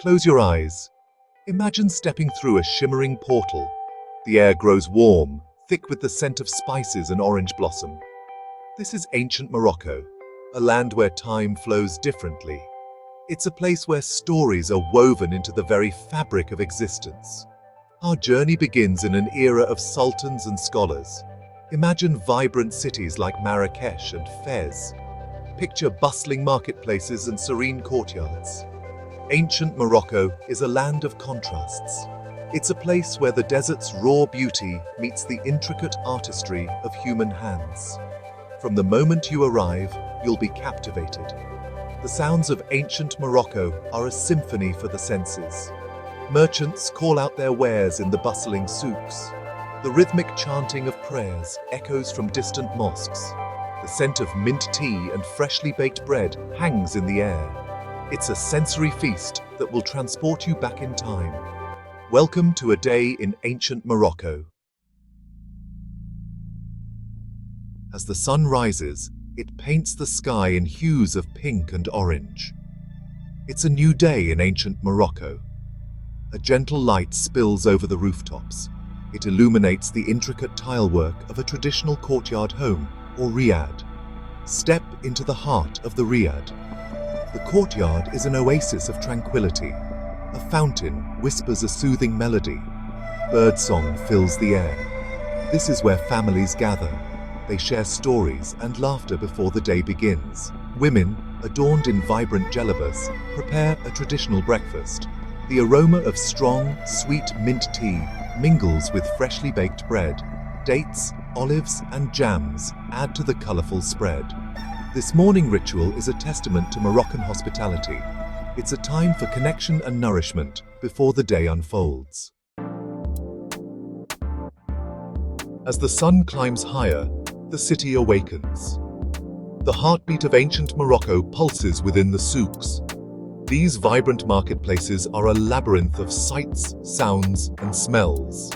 Close your eyes. Imagine stepping through a shimmering portal. The air grows warm, thick with the scent of spices and orange blossom. This is ancient Morocco, a land where time flows differently. It's a place where stories are woven into the very fabric of existence. Our journey begins in an era of sultans and scholars. Imagine vibrant cities like Marrakesh and Fez. Picture bustling marketplaces and serene courtyards. Ancient Morocco is a land of contrasts. It's a place where the desert's raw beauty meets the intricate artistry of human hands. From the moment you arrive, you'll be captivated. The sounds of ancient Morocco are a symphony for the senses. Merchants call out their wares in the bustling souks. The rhythmic chanting of prayers echoes from distant mosques. The scent of mint tea and freshly baked bread hangs in the air. It's a sensory feast that will transport you back in time. Welcome to a day in ancient Morocco. As the sun rises, it paints the sky in hues of pink and orange. It's a new day in ancient Morocco. A gentle light spills over the rooftops. It illuminates the intricate tilework of a traditional courtyard home, or riad. Step into the heart of the riad. The courtyard is an oasis of tranquility. A fountain whispers a soothing melody. Birdsong fills the air. This is where families gather. They share stories and laughter before the day begins. Women, adorned in vibrant djellabas, prepare a traditional breakfast. The aroma of strong, sweet mint tea mingles with freshly baked bread. Dates, olives, and jams add to the colorful spread. This morning ritual is a testament to Moroccan hospitality. It's a time for connection and nourishment before the day unfolds. As the sun climbs higher, the city awakens. The heartbeat of ancient Morocco pulses within the souks. These vibrant marketplaces are a labyrinth of sights, sounds, and smells.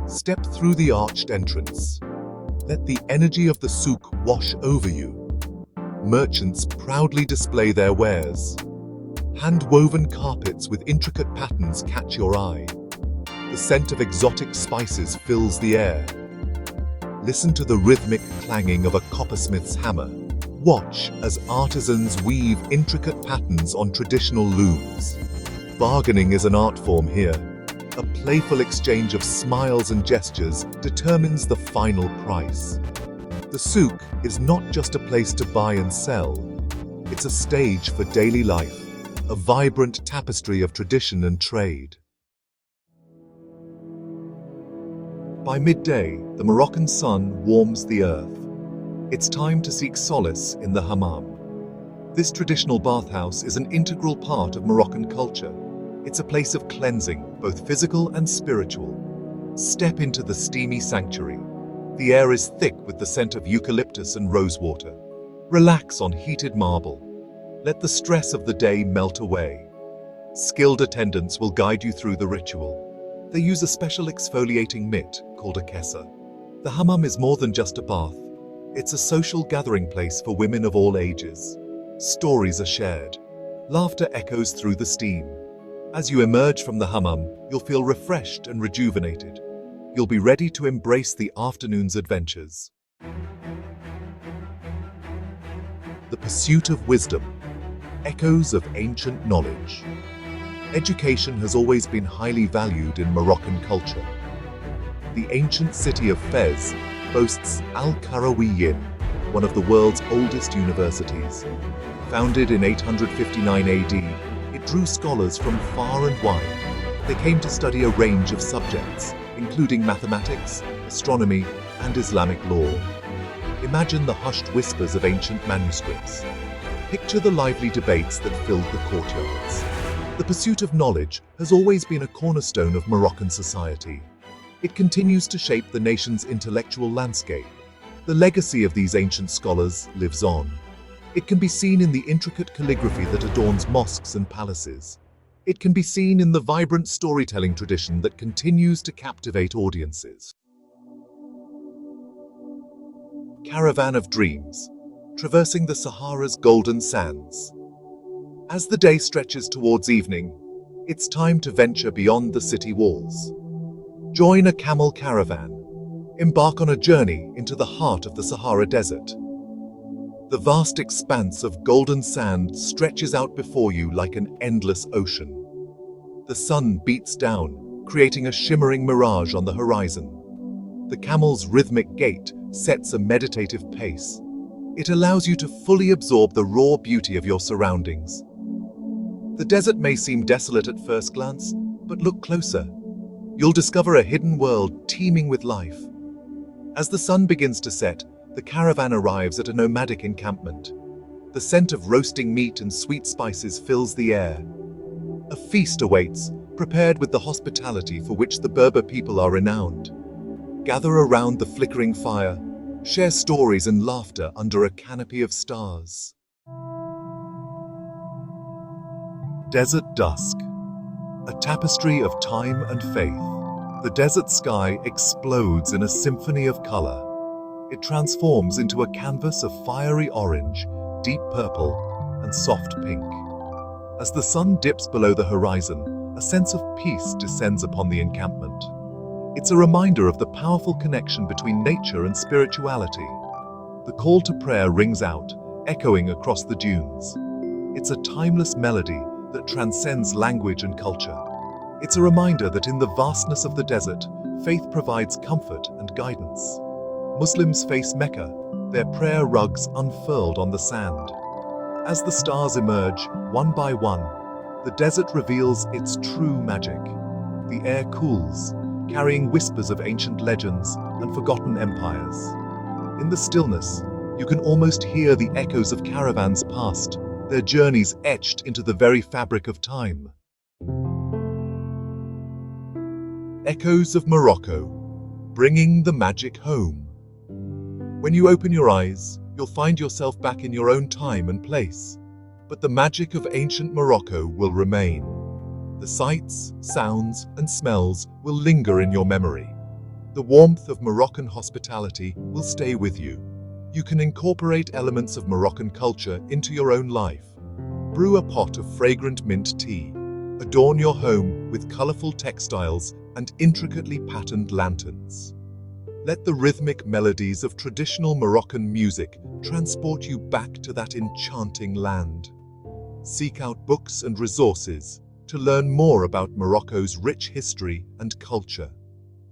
Step through the arched entrance. Let the energy of the souk wash over you. Merchants proudly display their wares. Hand-woven carpets with intricate patterns catch your eye. The scent of exotic spices fills the air. Listen to the rhythmic clanging of a coppersmith's hammer. Watch as artisans weave intricate patterns on traditional looms. Bargaining is an art form here. A playful exchange of smiles and gestures determines the final price. The souk is not just a place to buy and sell. It's a stage for daily life, a vibrant tapestry of tradition and trade. By midday, the Moroccan sun warms the earth. It's time to seek solace in the hammam. This traditional bathhouse is an integral part of Moroccan culture. It's a place of cleansing, both physical and spiritual. Step into the steamy sanctuary. The air is thick with the scent of eucalyptus and rosewater. Relax on heated marble. Let the stress of the day melt away. Skilled attendants will guide you through the ritual. They use a special exfoliating mitt called a kessa. The hammam is more than just a bath. It's a social gathering place for women of all ages. Stories are shared. Laughter echoes through the steam. As you emerge from the hammam, you'll feel refreshed and rejuvenated. You'll be ready to embrace the afternoon's adventures. The pursuit of wisdom. Echoes of ancient knowledge. Education has always been highly valued in Moroccan culture. The ancient city of Fez boasts Al-Qarawiyyin, one of the world's oldest universities. Founded in 859 AD, it drew scholars from far and wide. They came to study a range of subjects, including mathematics, astronomy, and Islamic law. Imagine the hushed whispers of ancient manuscripts. Picture the lively debates that filled the courtyards. The pursuit of knowledge has always been a cornerstone of Moroccan society. It continues to shape the nation's intellectual landscape. The legacy of these ancient scholars lives on. It can be seen in the intricate calligraphy that adorns mosques and palaces. It can be seen in the vibrant storytelling tradition that continues to captivate audiences. Caravan of Dreams, traversing the Sahara's golden sands. As the day stretches towards evening, It's time to venture beyond the city walls. Join a camel caravan. Embark on a journey into the heart of the Sahara Desert. The vast expanse of golden sand stretches out before you like an endless ocean. The sun beats down, creating a shimmering mirage on the horizon. The camel's rhythmic gait sets a meditative pace. It allows you to fully absorb the raw beauty of your surroundings. The desert may seem desolate at first glance, but look closer. You'll discover a hidden world teeming with life. As the sun begins to set, the caravan arrives at a nomadic encampment. The scent of roasting meat and sweet spices fills the air. A feast awaits, prepared with the hospitality for which the Berber people are renowned. Gather around the flickering fire, share stories and laughter under a canopy of stars. Desert dusk, a tapestry of time and faith. The desert sky explodes in a symphony of color. It transforms into a canvas of fiery orange, deep purple, and soft pink. As the sun dips below the horizon, a sense of peace descends upon the encampment. It's a reminder of the powerful connection between nature and spirituality. The call to prayer rings out, echoing across the dunes. It's a timeless melody that transcends language and culture. It's a reminder that in the vastness of the desert, faith provides comfort and guidance. Muslims face Mecca, their prayer rugs unfurled on the sand. As the stars emerge, one by one, the desert reveals its true magic. The air cools, carrying whispers of ancient legends and forgotten empires. In the stillness, you can almost hear the echoes of caravans past, their journeys etched into the very fabric of time. Echoes of Morocco, bringing the magic home. When you open your eyes, you'll find yourself back in your own time and place. But the magic of ancient Morocco will remain. The sights, sounds, and smells will linger in your memory. The warmth of Moroccan hospitality will stay with you. You can incorporate elements of Moroccan culture into your own life. Brew a pot of fragrant mint tea. Adorn your home with colorful textiles and intricately patterned lanterns. Let the rhythmic melodies of traditional Moroccan music transport you back to that enchanting land. Seek out books and resources to learn more about Morocco's rich history and culture.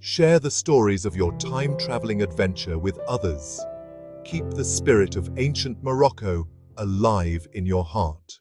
Share the stories of your time-traveling adventure with others. Keep the spirit of ancient Morocco alive in your heart.